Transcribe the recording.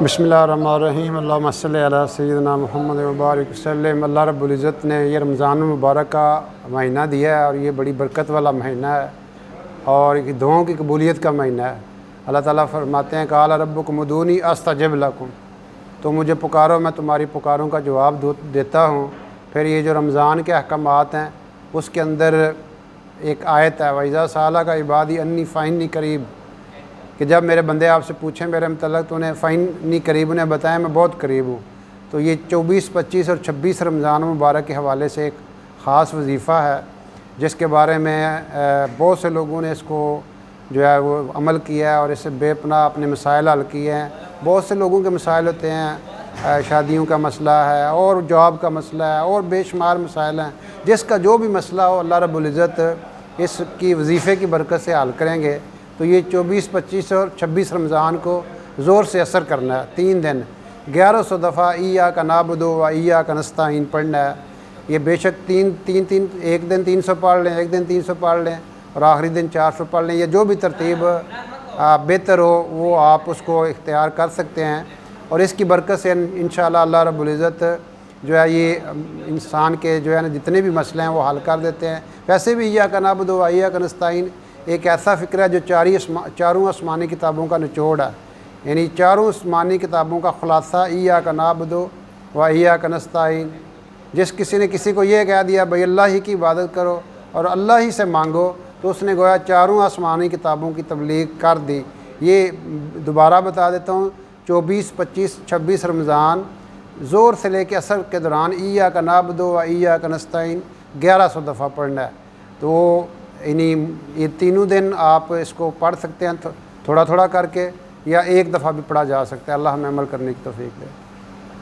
بسم اللہ الرحمن الرحیم، اللہم صلی علی سیدنا محمد مبارک وسلم۔ اللہ رب العزت نے یہ رمضان المبارک کا مہینہ دیا ہے اور یہ بڑی برکت والا مہینہ ہے اور دعاؤں کی قبولیت کا مہینہ ہے۔ اللہ تعالیٰ فرماتے ہیں قال ربکم ادعونی استجب لکم، تو مجھے پکارو میں تمہاری پکاروں کا جواب دیتا ہوں۔ پھر یہ جو رمضان کے احکامات ہیں اس کے اندر ایک آیت ہے وَإِذَا سَأَلَكَ عِبَادِي أَنِّي فَإِنِّي قَرِيبٌ، کہ جب میرے بندے آپ سے پوچھیں میرے متعلق تو انہیں فَإِنِّي قَرِيبٌ انہیں بتائیں میں بہت قریب ہوں۔ تو یہ 24، 25 اور 26 رمضان مبارک کے حوالے سے ایک خاص وظیفہ ہے جس کے بارے میں بہت سے لوگوں نے اس کو جو ہے وہ عمل کیا ہے اور اس سے بے پناہ اپنے مسائل حل کیے ہیں۔ بہت سے لوگوں کے مسائل ہوتے ہیں، شادیوں کا مسئلہ ہے اور جاب کا مسئلہ ہے اور بے شمار مسائل ہیں۔ جس کا جو بھی مسئلہ ہو اللہ رب العزت اس کی وظیفے کی برکت سے حل کریں گے۔ تو یہ 24، 25 اور 26 رمضان کو زور سے اثر کرنا ہے، 3 دن 1100 دفعہ ایاک نعبد و ایاک نستعین پڑھنا ہے۔ یہ بے شک تین ایک دن 300 پڑھ لیں، ایک دن 300 پڑھ لیں اور آخری دن 400 پڑھ لیں، یا جو بھی ترتیب بہتر ہو وہ آپ اس کو اختیار کر سکتے ہیں۔ اور اس کی برکت سے انشاءاللہ اللہ رب العزت جو ہے یہ انسان کے جو ہے نا جتنے بھی مسئلے ہیں وہ حل کر دیتے ہیں۔ ویسے بھی ایاک نعبد و ایاک نستعین ایک ایسا فکر ہے جو چاروں آسمانی کتابوں کا نچوڑ ہے، یعنی چاروں آسمانی کتابوں کا خلاصہ ایاک نعبد و ایاک نستعین۔ جس کسی نے کسی کو یہ کہہ دیا بھئی اللہ ہی کی عبادت کرو اور اللہ ہی سے مانگو تو اس نے گویا چاروں آسمانی کتابوں کی تبلیغ کر دی۔ یہ دوبارہ بتا دیتا ہوں، 24، 25، 26 رمضان زور سے لے کے عصر کے دوران ایاک نعبد و ایاک نستعین 1100 دفعہ پڑھنا ہے۔ تو یہ تینوں دن آپ اس کو پڑھ سکتے ہیں تھوڑا تھوڑا کر کے، یا ایک دفعہ بھی پڑھا جا سکتا ہے۔ اللہ ہمیں عمل کرنے کی توفیق دے۔